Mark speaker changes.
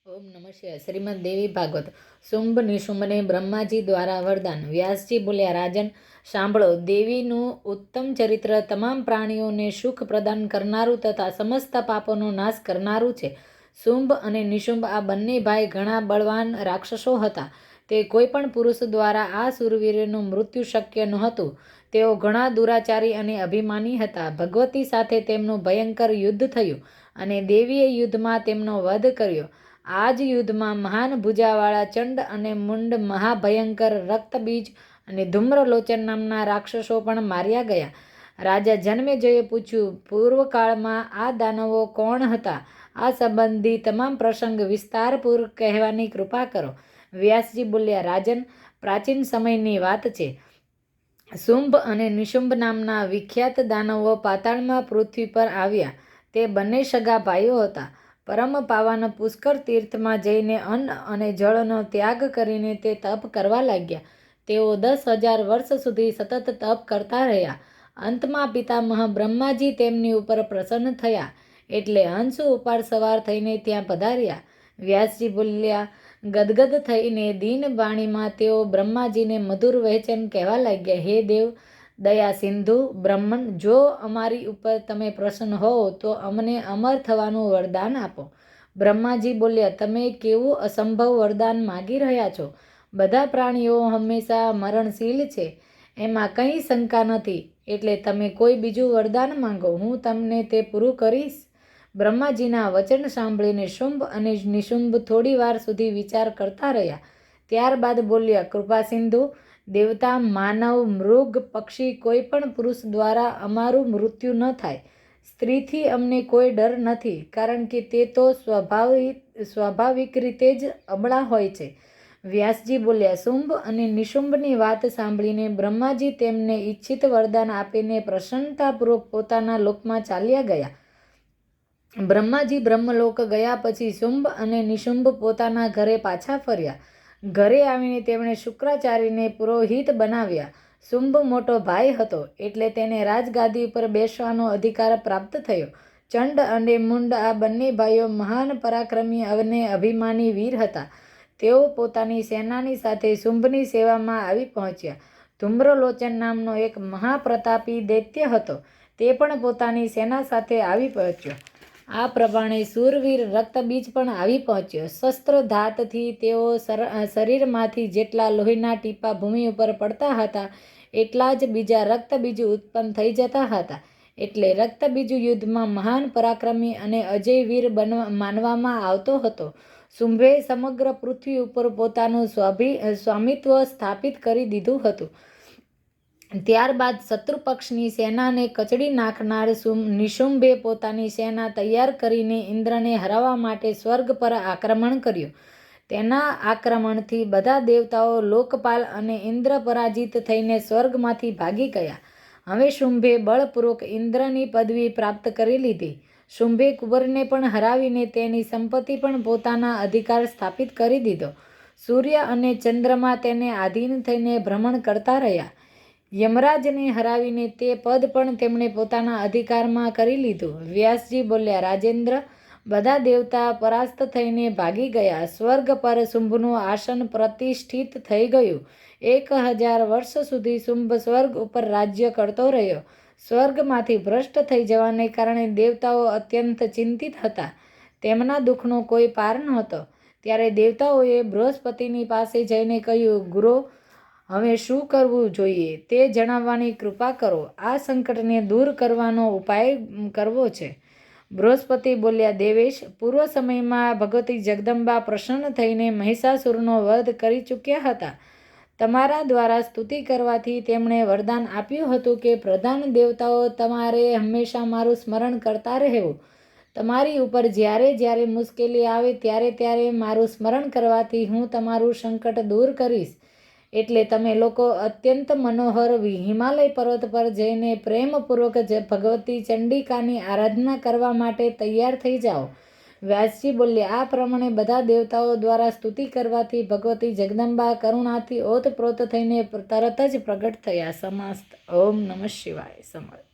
Speaker 1: ओम नमः शिवाय। श्रीमद देवी भागवत। शुंभ निशुंभने ब्रह्माजी द्वारा वरदान। व्यासजी बोल्या, રાજન સાંભળો, દેવીનું ઉત્તમ ચરિત્ર તમામ પ્રાણીઓને સુખ પ્રદાન કરનારું તથા સમસ્ત પાપોનો નાશ કરનારું છે. શુંભ અને નિશુંભ આ બંને ભાઈ ઘણા બળવાન રાક્ષસો હતા. તે કોઈ પણ પુરુષ દ્વારા આ શૂરવીરનું મૃત્યુ શક્ય નહોતું. તેઓ ઘણા દુરાચારી અને અભિમાની હતા. ભગવતી સાથે તેમનું ભયંકર યુદ્ધ થયું અને દેવીએ યુદ્ધમાં તેમનો વધ કર્યો. આ જ યુદ્ધમાં મહાન ભુજાવાળા ચંડ અને મુંડ, મહાભયંકર રક્તબીજ અને ધૂમ્રલોચન નામના રાક્ષસો પણ માર્યા ગયા. રાજા જનમેજયે પૂછ્યું, પૂર્વકાળમાં આ દાનવો કોણ હતા? આ સંબંધી તમામ પ્રસંગ વિસ્તારપૂર્વક કહેવાની કૃપા કરો. વ્યાસજી બોલ્યા, રાજન, પ્રાચીન સમયની વાત છે. શુંભ અને નિશુંભ નામના વિખ્યાત દાનવો પાતાળમાં પૃથ્વી પર આવ્યા. તે બંને સગા ભાઈઓ હતા. પરમ પાવન પુષ્કર તીર્થમાં જઈને અન્ન અને જળનો ત્યાગ કરીને તે તપ કરવા લાગ્યા. તેઓ 10,000 વર્ષ સુધી સતત તપ કરતા રહ્યા. અંતમાં પિતામહ બ્રહ્માજી તેમની ઉપર પ્રસન્ન થયા, એટલે હંસ ઉપર સવાર થઈને ત્યાં પધાર્યા. વ્યાસજી બોલ્યા, ગદગદ થઈને દીન વાણીમાં તેઓ બ્રહ્માજીને મધુર વચન કહેવા લાગ્યા. હે દેવ, દયા સિંધુ બ્રહ્મણ, જો અમારી ઉપર તમે પ્રસન્ન હો તો અમને અમર થવાનું વરદાન આપો. બ્રહ્માજી બોલ્યા, તમે કેવું અસંભવ વરદાન માગી રહ્યા છો? બધા પ્રાણીઓ હંમેશા મરણશીલ છે, એમાં કંઈ શંકા નથી. એટલે તમે કોઈ બીજું વરદાન માંગો, હું તમને તે પૂરું કરીશ. બ્રહ્માજીના વચન સાંભળીને શુંભ અને નિશુંભ થોડી વાર સુધી વિચાર કરતા રહ્યા. ત્યારબાદ બોલ્યા, કૃપા સિંધુ, દેવતા, માનવ, મૃગ, પક્ષી, કોઈ પણ પુરુષ દ્વારા અમારું મૃત્યુ ન થાય. સ્ત્રીથી અમને કોઈ ડર નથી, કારણ કે તે તો સ્વાભાવિક રીતે જ અબળા હોય છે. વ્યાસજી બોલ્યા, શુંભ અને નિશુંભની વાત સાંભળીને બ્રહ્માજી તેમને ઈચ્છિત વરદાન આપીને પ્રસન્નતાપૂર્વક પોતાના લોકમાં ચાલ્યા ગયા. બ્રહ્માજી બ્રહ્મલોક ગયા પછી શુંભ અને નિશુંભ પોતાના ઘરે પાછા ફર્યા. ઘરે આવીને તેમણે શુક્રાચાર્યને પુરોહિત બનાવ્યા. શુંભ મોટો ભાઈ હતો, એટલે તેને રાજગાદી ઉપર બેસવાનો અધિકાર પ્રાપ્ત થયો. ચંડ અને મુંડ આ બંને ભાઈઓ મહાન પરાક્રમી અને અભિમાની વીર હતા. તેઓ પોતાની સેનાની સાથે શુંભની સેવામાં આવી પહોંચ્યા. ધૂમ્રલોચન નામનો એક મહાપ્રતાપી દૈત્ય હતો. તે પણ પોતાની સેના સાથે આવી પહોંચ્યો. આ પ્રમાણે શૂરવીર રક્તબીજ પણ આવી પહોંચ્યો. શસ્ત્રઘાતથી તેઓ શરીરમાંથી જેટલા લોહીના ટીપા ભૂમિ ઉપર પડતા હતા, એટલા જ બીજા રક્તબીજ ઉત્પન્ન થઈ જતા હતા. એટલે રક્તબીજ યુદ્ધમાં મહાન પરાક્રમી અને અજય વીર માનવામાં આવતો હતો. શુંભે સમગ્ર પૃથ્વી ઉપર પોતાનું સ્વામિત્વ સ્થાપિત કરી દીધું હતું. ત્યારબાદ શત્રુપક્ષની સેનાને કચડી નાખનાર નિશુંભે પોતાની સેના તૈયાર કરીને ઇન્દ્રને હરાવવા માટે સ્વર્ગ પર આક્રમણ કર્યું. તેના આક્રમણથી બધા દેવતાઓ, લોકપાલ અને ઇન્દ્ર પરાજિત થઈને સ્વર્ગમાંથી ભાગી ગયા. હવે શુંભે બળપૂર્વક ઇન્દ્રની પદવી પ્રાપ્ત કરી લીધી. શુંભે કુબરને પણ હરાવીને તેની સંપત્તિ પણ પોતાના અધિકાર સ્થાપિત કરી દીધો. સૂર્ય અને ચંદ્રમા તેને આધીન થઈને ભ્રમણ કરતા રહ્યા. યમરાજને હરાવીને તે પદ પણ તેમણે પોતાના અધિકારમાં કરી લીધું. વ્યાસજી બોલ્યા, રાજેન્દ્ર, બધા દેવતા પરાસ્ત થઈને ભાગી ગયા. સ્વર્ગ પર શુંભનું આસન પ્રતિષ્ઠિત થઈ ગયું. 1,000 વર્ષ સુધી શુંભ સ્વર્ગ ઉપર રાજ્ય કરતો રહ્યો. સ્વર્ગમાંથી ભ્રષ્ટ થઈ જવાને કારણે દેવતાઓ અત્યંત ચિંતિત હતા. તેમના દુઃખનો કોઈ પાર નહોતો. ત્યારે દેવતાઓએ બૃહસ્પતિની પાસે જઈને કહ્યું, ગુરુ, હવે શું કરવું જોઈએ તે જણાવવાની કૃપા કરો. આ સંકટને દૂર કરવાનો ઉપાય કરવો છે. બૃહસ્પતિ બોલ્યા, દેવેશ, પૂર્વ સમયમાં ભગવતી જગદંબા પ્રસન્ન થઈને મહિષાસુરનો વધ કરી ચૂક્યા હતા. તમારા દ્વારા સ્તુતિ કરવાથી તેમણે વરદાન આપ્યું હતું કે પ્રધાન દેવતાઓ, તમારે હંમેશા મારું સ્મરણ કરતા રહેવું. તમારી ઉપર જ્યારે જ્યારે મુશ્કેલી આવે ત્યારે ત્યારે મારું સ્મરણ કરવાથી હું તમારું સંકટ દૂર કરીશ. એટલે તમે લોકો અત્યંત મનોહર હિમાલય પર્વત પર જઈને પ્રેમપૂર્વક ભગવતી ચંડિકાની આરાધના કરવા માટે તૈયાર થઈ જાઓ. વ્યાસજી બોલ્યા, આ પ્રમાણે બધા દેવતાઓ દ્વારા સ્તુતિ કરવાથી ભગવતી જગદંબા કરુણાથી ઓતપ્રોત થઈને તરત જ પ્રગટ થયા. સમાસ્ત. ઓમ નમઃ શિવાય. સમર્થ.